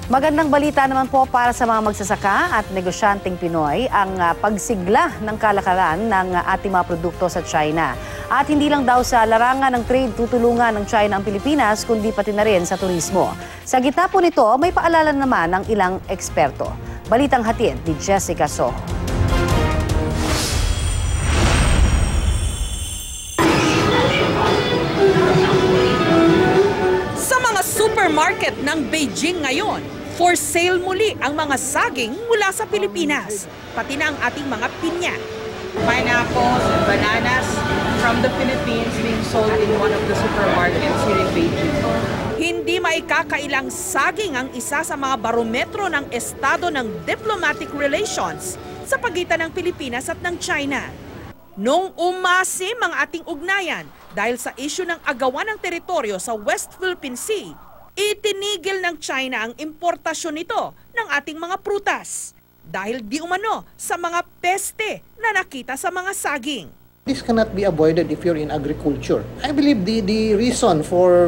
Magandang balita naman po para sa mga magsasaka at negosyanteng Pinoy ang pagsigla ng kalakalan ng ating mga produkto sa China. At hindi lang daw sa larangan ng trade tutulungan ng China ang Pilipinas, kundi pati na rin sa turismo. Sa gitna po nito, may paalala naman ng ilang eksperto. Balitang hatid ni Jessica Soho. Sa mga supermarket ng Beijing ngayon, for sale muli ang mga saging mula sa Pilipinas, pati na ang ating mga pinya. Pineapples and bananas from the Philippines being sold in one of the supermarkets here in Beijing. Hindi maikakailang saging ang isa sa mga barometro ng estado ng diplomatic relations sa pagitan ng Pilipinas at ng China. Nung umasim ang ating ugnayan dahil sa isyu ng agawan ng teritoryo sa West Philippine Sea, itinigil ng China ang importasyon nito ng ating mga prutas dahil di umano sa mga peste na nakita sa mga saging. This cannot be avoided if you're in agriculture. I believe the reason for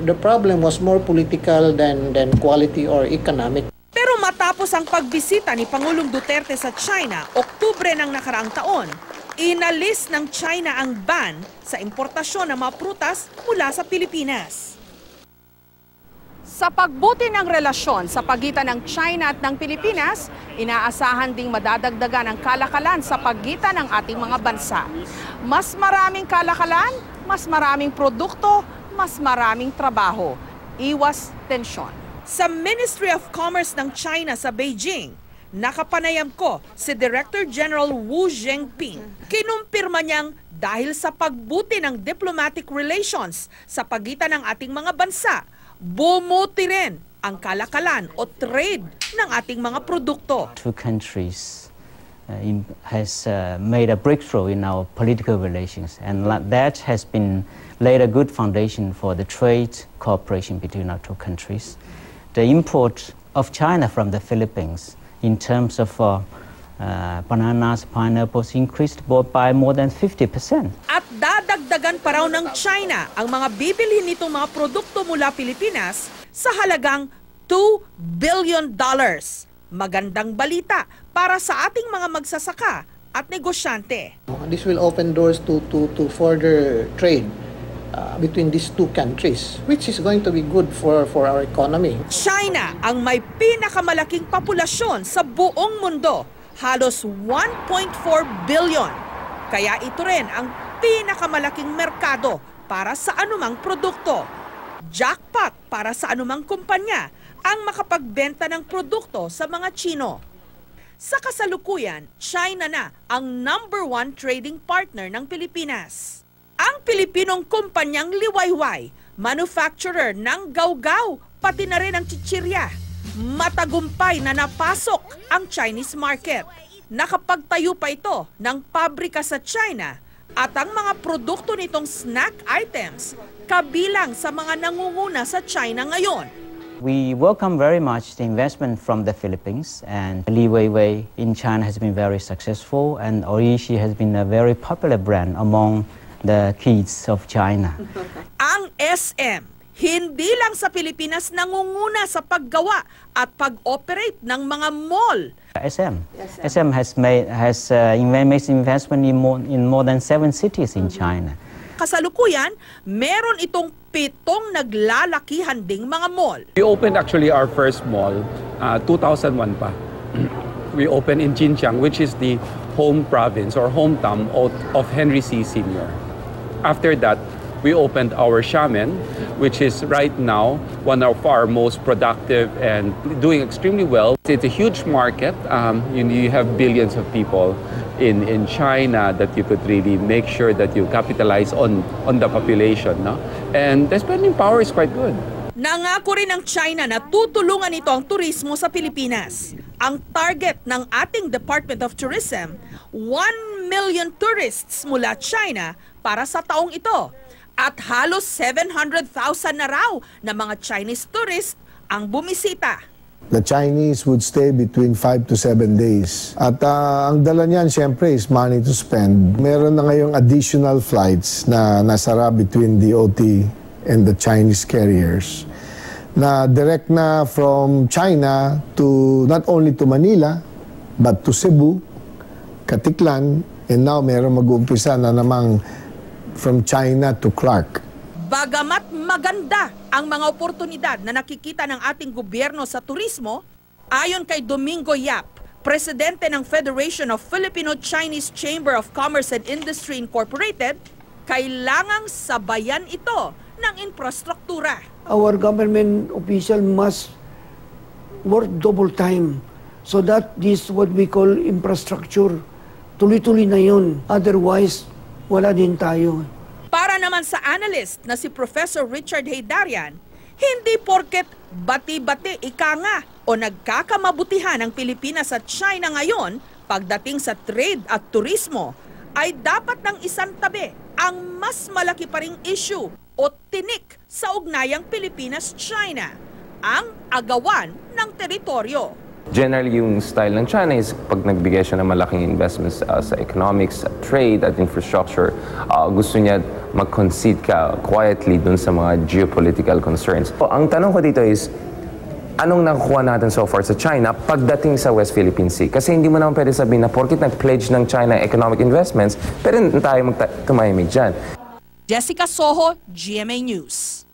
the problem was more political than quality or economic. Pero matapos ang pagbisita ni Pangulong Duterte sa China, Oktubre ng nakaraang taon, inalis ng China ang ban sa importasyon ng mga prutas mula sa Pilipinas. Sa pagbuti ng relasyon sa pagitan ng China at ng Pilipinas, inaasahan ding madadagdagan ang kalakalan sa pagitan ng ating mga bansa. Mas maraming kalakalan, mas maraming produkto, mas maraming trabaho. Iwas tensyon. Sa Ministry of Commerce ng China sa Beijing, nakapanayam ko si Director General Wu Zhengping. Kinumpirma niyang dahil sa pagbuti ng diplomatic relations sa pagitan ng ating mga bansa, bumuti rin ang kalakalan o trade ng ating mga produkto. Two countries has made a breakthrough in our political relations, and that has been laid a good foundation for the trade cooperation between our two countries. The import of China from the Philippines in terms of bananas, pineapples increased by more than 50%. At dadagdagan pa raw ng China ang mga bibilhin nitong mga produkto mula Pilipinas sa halagang $2 billion. Magandang balita para sa ating mga magsasaka at negosyante. This will open doors to further trade between these two countries, which is going to be good for our economy. China ang may pinakamalaking populasyon sa buong mundo, halos 1.4 billion. Kaya ito rin ang pinakamalaking merkado para sa anumang produkto. Jackpot para sa anumang kumpanya ang makapagbenta ng produkto sa mga Chino. Sa kasalukuyan, China na ang #1 trading partner ng Pilipinas. Ang Pilipinong kumpanyang Liwayway, manufacturer ng gawgaw, pati na rin ang chichirya, matagumpay na napasok ang Chinese market. Nakapagtayo pa ito ng pabrika sa China at ang mga produkto nitong snack items kabilang sa mga nangunguna sa China ngayon. We welcome very much the investment from the Philippines, and Li Weiwei in China has been very successful, and Oishi has been a very popular brand among the kids of China. Ang SM, hindi lang sa Pilipinas nangunguna sa paggawa at pag-operate ng mga mall. SM has made investment in more than 7 cities in China. Kasalukuyan, meron itong 7 naglalakihan ding mga mall. We opened actually our first mall 2001 pa. We opened in Jinjiang, which is the home province or hometown of Henry C. Sr. After that, we opened our Xiamen, which is right now one of our most productive and doing extremely well. It's a huge market. You have billions of people in China that you could really make sure that you capitalize on the population. No? And the spending power is quite good. Nangako rin ng China na tutulungan ito ang turismo sa Pilipinas. Ang target ng ating Department of Tourism, 1 million tourists mula China para sa taong ito. At halos 700,000 na raw na mga Chinese tourists ang bumisita. The Chinese would stay between 5 to 7 days. At ang dala niyan, siyempre, is money to spend. Meron na ngayong additional flights na nasara between DOT and the Chinese carriers. na direct na from China to not only to Manila, but to Cebu, Katiklan, and now meron mag-uumpisa na namang from China to Clark. Bagamat maganda ang mga oportunidad na nakikita ng ating gobyerno sa turismo, ayon kay Domingo Yap, presidente ng Federation of Filipino-Chinese Chamber of Commerce and Industry Incorporated, kailangang sabayan ito ng infrastruktura. Our government official must work double time so that this what we call infrastructure, tuloy-tuloy na yun. Otherwise, wala din tayo. Para naman sa analyst na si Professor Richard Heydarian, hindi porket bati-bati ika nga o nagkakamabutihan ang Pilipinas at China ngayon pagdating sa trade at turismo, ay dapat ng isang tabi ang mas malaki pa ring issue o tinik sa ugnayang Pilipinas-China, ang agawan ng teritoryo. Generally, yung style ng China is pag nagbigay siya ng malaking investments sa economics, trade at infrastructure, gusto niya mag-concede ka quietly dun sa mga geopolitical concerns. Ang tanong ko dito is, anong nakukuha natin so far sa China pagdating sa West Philippine Sea? Kasi hindi mo naman pwede sabihin na porkit nag-pledge ng China economic investments, pero tayo tumahimik dyan. Jessica Soho, GMA News.